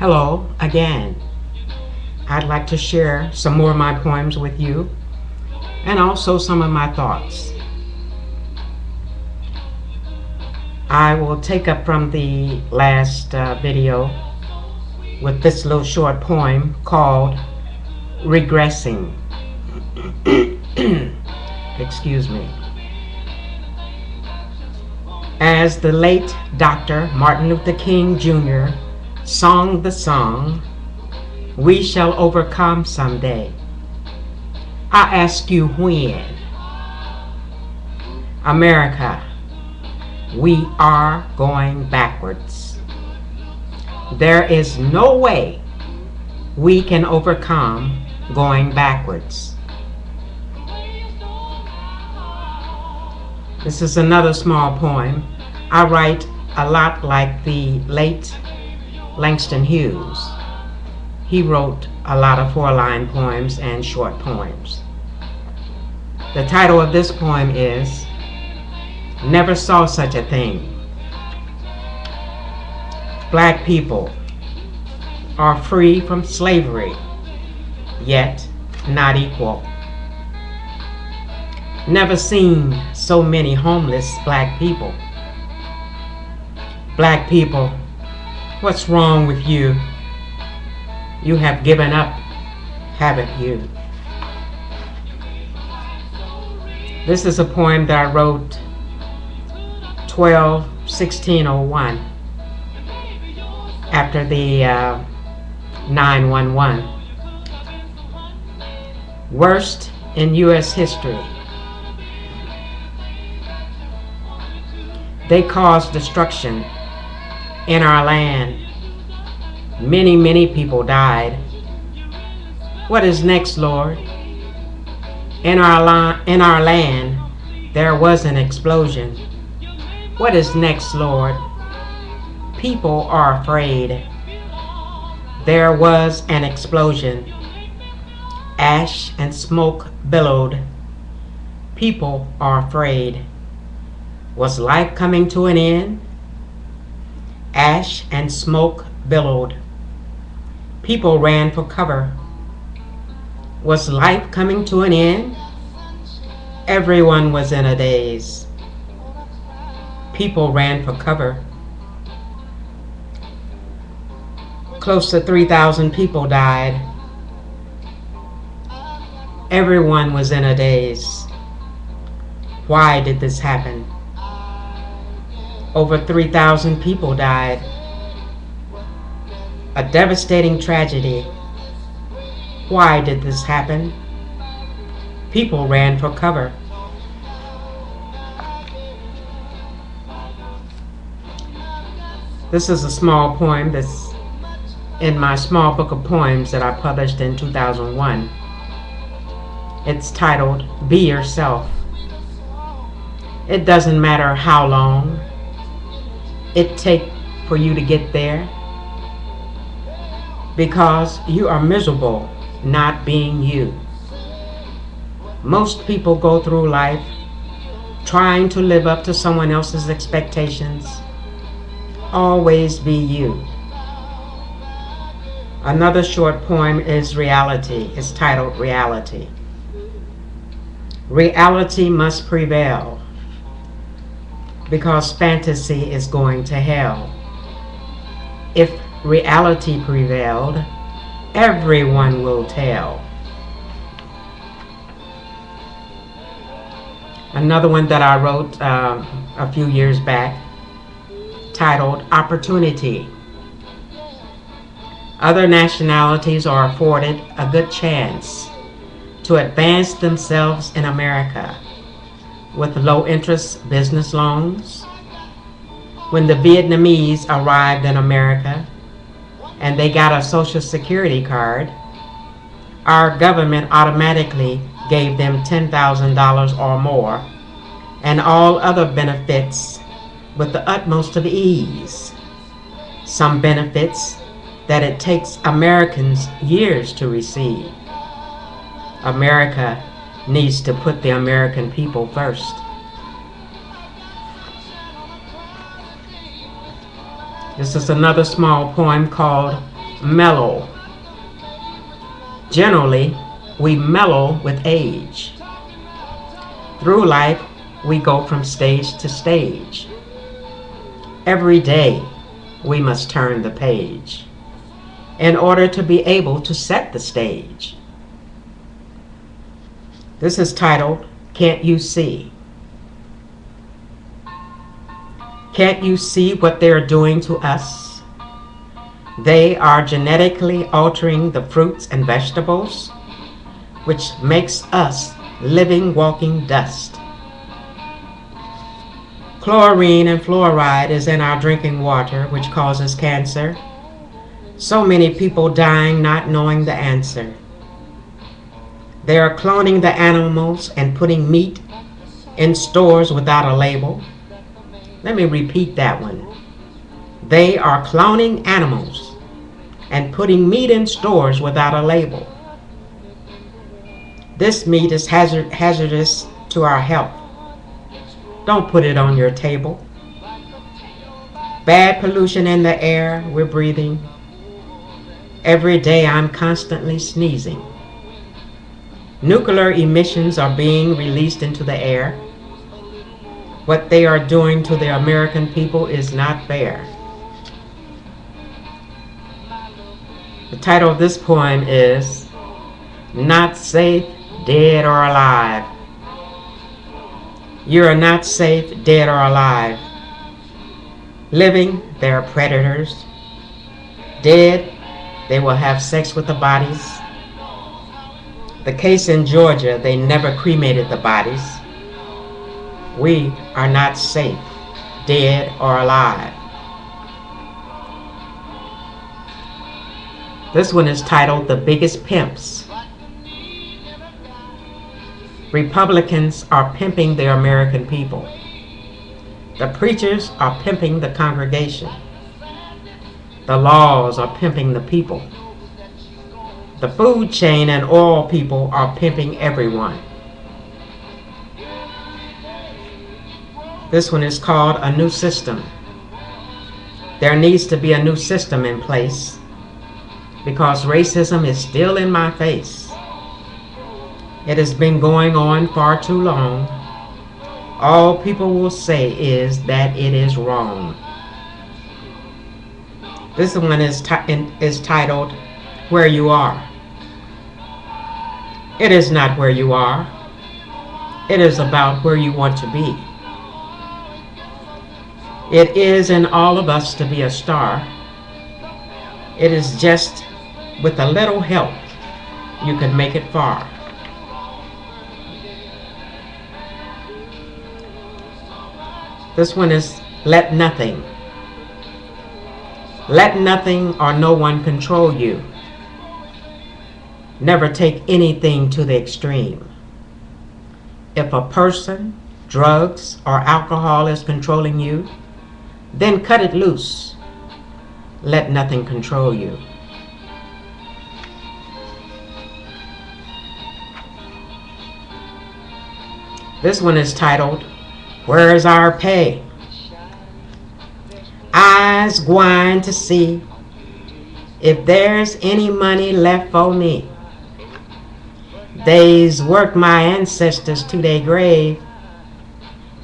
Hello again. I'd like to share some more of my poems with you and also some of my thoughts. I will take up from the last video with this little short poem called Regressing. Excuse me. As the late Dr. Martin Luther King Jr. sung the song, "We shall overcome someday," I ask you when. America, we are going backwards. There is no way we can overcome going backwards. This is another small poem. I write a lot like the late Langston Hughes. He wrote a lot of 4-line poems and short poems. The title of this poem is Never Saw Such a Thing. Black people are free from slavery, yet not equal. Never seen so many homeless black people. Black people, what's wrong with you? You have given up, haven't you? This is a poem that I wrote 12/16/01 after the 9/11. Worst in U.S. history. They caused destruction in our land. Many, many people died. What is next, Lord? In our land, there was an explosion. What is next, Lord? People are afraid. There was an explosion. Ash and smoke billowed. People are afraid. Was life coming to an end? Ash and smoke billowed. People ran for cover. Was life coming to an end? Everyone was in a daze. People ran for cover. Close to 3,000 people died. Everyone was in a daze. Why did this happen? Over 3,000 people died. A devastating tragedy. Why did this happen? People ran for cover. This is a small poem that's in my small book of poems that I published in 2001. It's titled, Be Yourself. It doesn't matter how long it takes for you to get there, because you are miserable not being you. Most people go through life trying to live up to someone else's expectations. Always be you. Another short poem is Reality. It's titled Reality. Reality must prevail, because fantasy is going to hell. If reality prevailed, everyone will tell. Another one that I wrote a few years back, titled Opportunity. Other nationalities are afforded a good chance to advance themselves in America with low-interest business loans. When the Vietnamese arrived in America and they got a Social Security card, our government automatically gave them $10,000 or more and all other benefits with the utmost of ease. Some benefits that it takes Americans years to receive. America needs to put the American people first. This is another small poem called mellow. Generally, we mellow with age. Through life, we go from stage to stage. Every day, we must turn the page in order to be able to set the stage. This is titled, Can't You See? Can't you see what they're doing to us? They are genetically altering the fruits and vegetables, which makes us living, walking dust. Chlorine and fluoride is in our drinking water, which causes cancer. So many people dying not knowing the answer. They are cloning the animals and putting meat in stores without a label. Let me repeat that one. They are cloning animals and putting meat in stores without a label. This meat is hazardous to our health. Don't put it on your table. Bad pollution in the air we're breathing. Every day I'm constantly sneezing. Nuclear emissions are being released into the air. What they are doing to the American people is not fair. The title of this poem is Not Safe, Dead or Alive. You are not safe, dead or alive. Living, they are predators. Dead, they will have sex with the bodies. The case in Georgia, they never cremated the bodies. We are not safe, dead or alive. This one is titled The Biggest Pimps. Republicans are pimping the American people. The preachers are pimping the congregation. The laws are pimping the people. The food chain and oil people are pimping everyone. This one is called A New System. There needs to be a new system in place because racism is still in my face. It has been going on far too long. All people will say is that it is wrong. This one is titled Where You Are. It is not where you are. It is about where you want to be. It is in all of us to be a star. It is just with a little help you can make it far. This one is Let Nothing. Let nothing or no one control you. Never take anything to the extreme. If a person, drugs, or alcohol is controlling you, then cut it loose. Let nothing control you. This one is titled, Where's Our Pay? Eyes gwine to see if there's any money left for me. They's worked my ancestors to their grave,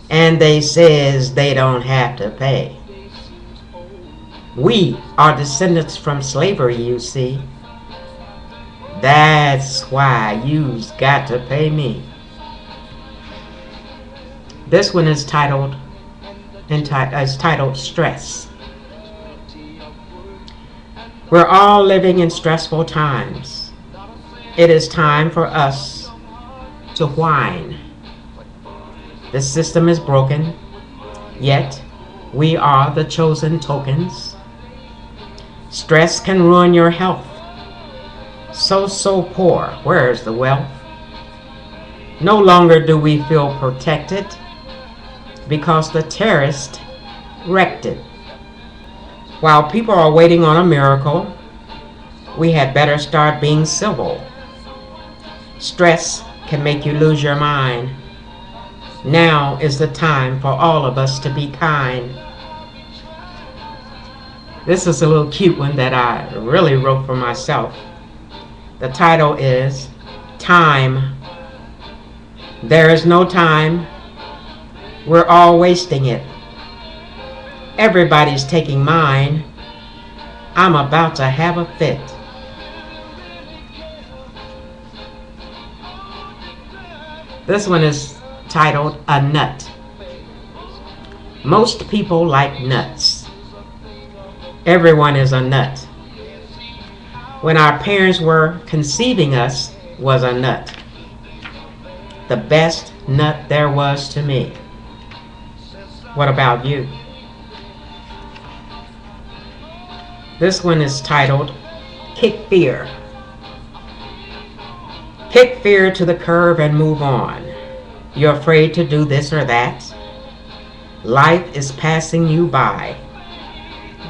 and they says they don't have to pay. We are descendants from slavery, you see. That's why you's got to pay me. This one is titled Stress. We're all living in stressful times. It is time for us to whine. The system is broken, yet we are the chosen tokens. Stress can ruin your health. So poor, where's the wealth? No longer do we feel protected because the terrorist wrecked it. While people are waiting on a miracle, we had better start being civil. Stress can make you lose your mind. Now is the time for all of us to be kind. This is a little cute one that I really wrote for myself. The title is Time. There is no time. We're all wasting it. Everybody's taking mine. I'm about to have a fit. This one is titled A Nut. Most people like nuts. Everyone is a nut. When our parents were conceiving us was a nut. The best nut there was to me. What about you? This one is titled Kick Fear. Kick fear to the curb and move on. You're afraid to do this or that. Life is passing you by.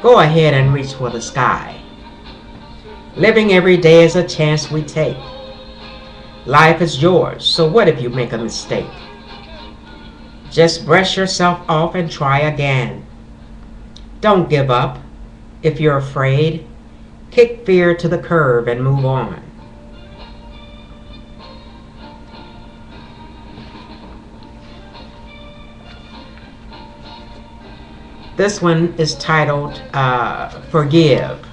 Go ahead and reach for the sky. Living every day is a chance we take. Life is yours, so what if you make a mistake? Just brush yourself off and try again. Don't give up. If you're afraid, kick fear to the curb and move on. This one is titled Forgive.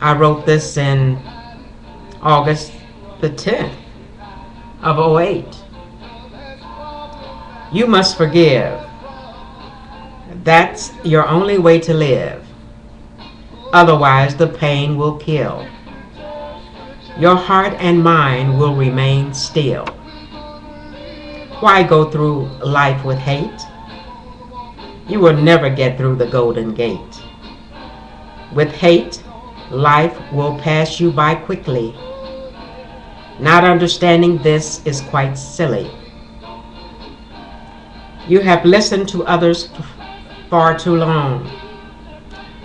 I wrote this in August the 10th of '08. You must forgive. That's your only way to live. Otherwise, the pain will kill. Your heart and mind will remain still. Why go through life with hate? You will never get through the Golden Gate. With hate, life will pass you by quickly. Not understanding this is quite silly. You have listened to others far too long.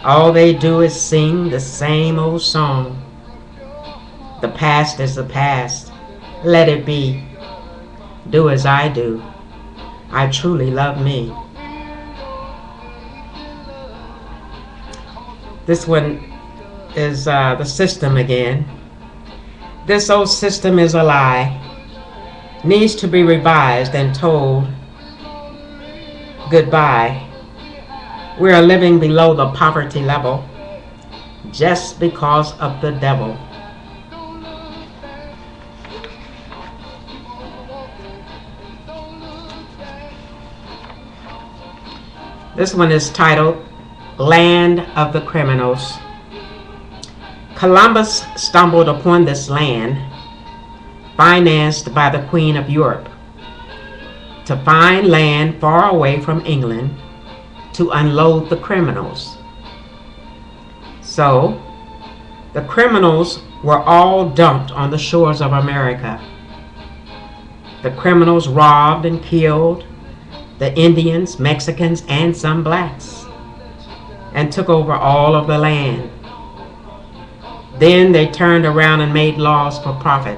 All they do is sing the same old song. The past is the past. Let it be. Do as I do. I truly love me. This one is the system again. This old system is a lie. Needs to be revised and told goodbye. We are living below the poverty level just because of the devil. This one is titled Land of the Criminals. Columbus stumbled upon this land, financed by the Queen of Europe, to find land far away from England to unload the criminals. So, the criminals were all dumped on the shores of America. The criminals robbed and killed the Indians, Mexicans, and some blacks, and took over all of the land. Then they turned around and made laws for profit.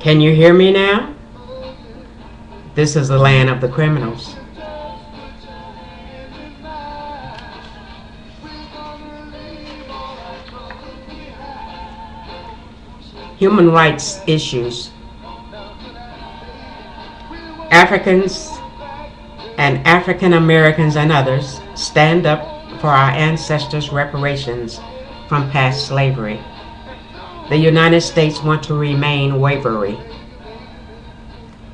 Can you hear me now? This is the land of the criminals. Human rights issues. Africans and African Americans and others stand up for our ancestors' reparations from past slavery. The United States want to remain wavery.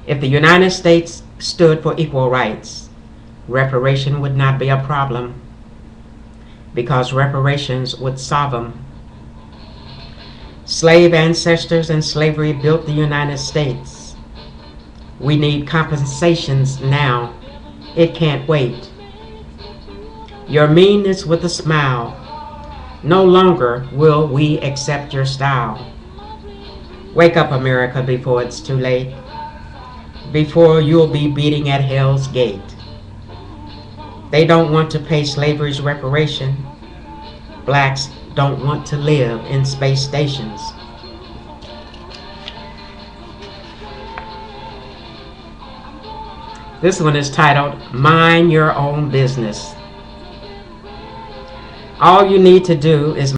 If the United States stood for equal rights, reparation would not be a problem, because reparations would solve them. Slave ancestors and slavery built the United States. We need compensations now. It can't wait. Your meanness with a smile. No longer will we accept your style. Wake up, America, before it's too late. Before you'll be beating at hell's gate. They don't want to pay slavery's reparation. Blacks don't want to live in space stations. This one is titled, Mind Your Own Business. All you need to do is